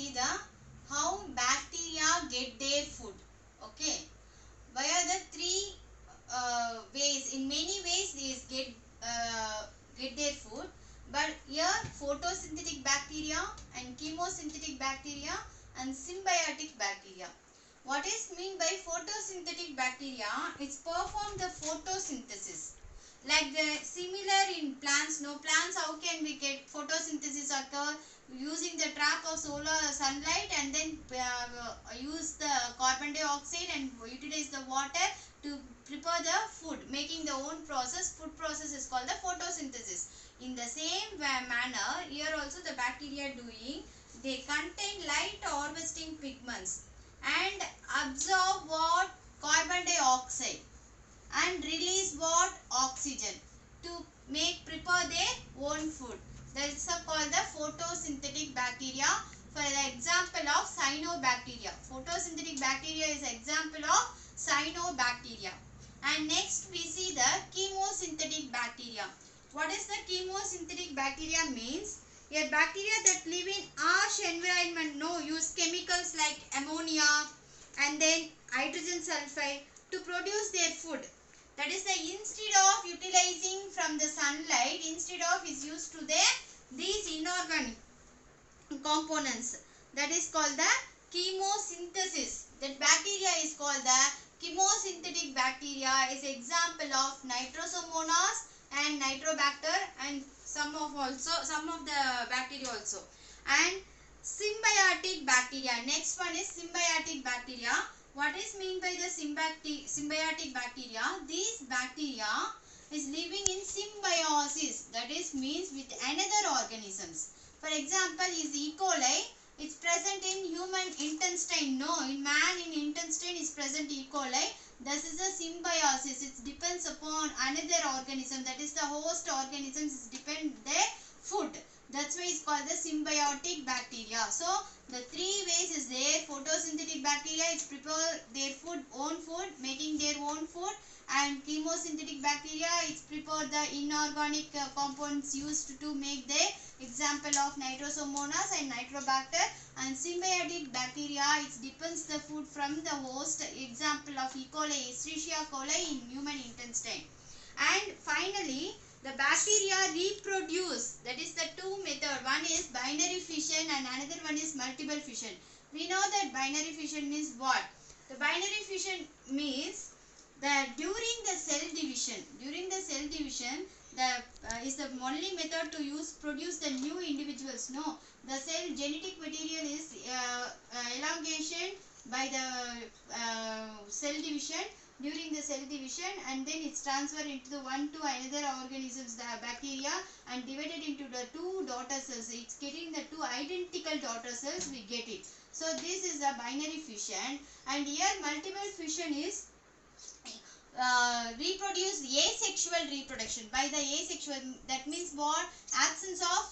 see the how bacteria get their food. Okay, via the three ways. In many ways these get their food, but here photosynthetic bacteria and chemosynthetic bacteria and symbiotic bacteria. What is mean by photosynthetic bacteria? It's perform the photosynthesis. Like the similar in plants, no plants, how can we get photosynthesis occur? Using the trap of solar sunlight, and then use the carbon dioxide and utilize the water to prepare the food, making the own process. Food process is called the photosynthesis. In the same manner, here also the bacteria doing, they contain light harvesting pigments and absorb what? Carbon dioxide, and release what? Oxygen, to prepare their own food. That is called the photosynthetic bacteria. For the example of cyanobacteria. Photosynthetic bacteria is example of cyanobacteria. And next we see the chemosynthetic bacteria. What is the chemosynthetic bacteria means? A bacteria that live in harsh environment, no, use chemicals like ammonia and then hydrogen sulfide to produce their food. That is the instead of utilizing from the sunlight, instead of is used to these inorganic components. That is called the chemosynthesis. That bacteria is called the chemosynthetic bacteria. Is example of Nitrosomonas and Nitrobacter, and some of the bacteria also. And symbiotic bacteria. Next one is symbiotic bacteria. What is mean by the symbiotic bacteria? These bacteria is living in symbiosis. That is means with another organisms. For example, is E. coli. It's present in human intestine. No, in man in intestine is present E. coli. This is a symbiosis. It depends upon another organism. That is the host organisms depend their food. That's why it's called the symbiotic bacteria. So the three ways is there. Photosynthetic bacteria is prepare their food, own food, making their own food, and chemosynthetic bacteria is prepare the inorganic compounds used to make the example of Nitrosomonas and Nitrobacter. And symbiotic bacteria, it depends the food from the host, example of E. coli, Escherichia coli in human intestine. And finally, the bacteria reproduce. That is the two method. One is binary fission and another one is multiple fission. We know that binary fission means what? The binary fission means that during the cell division, the is the only method to produce the new individuals. No, the cell genetic material is elongation by the cell division. During the cell division, and then it's transferred into the one to another organisms, the bacteria, and divided into the two daughter cells. It's getting the two identical daughter cells, we get it. So this is a binary fission. And here multiple fission is reproduce asexual reproduction. By the asexual, that means what? Absence of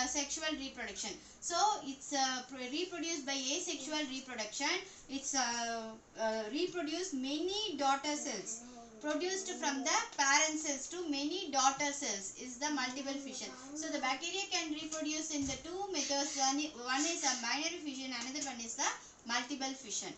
sexual reproduction. So it's reproduced by asexual reproduction. It's reproduce many daughter cells, produced from the parent cells to many daughter cells, is the multiple fission. So the bacteria can reproduce in the two methods. One is a binary fission, another one is the multiple fission.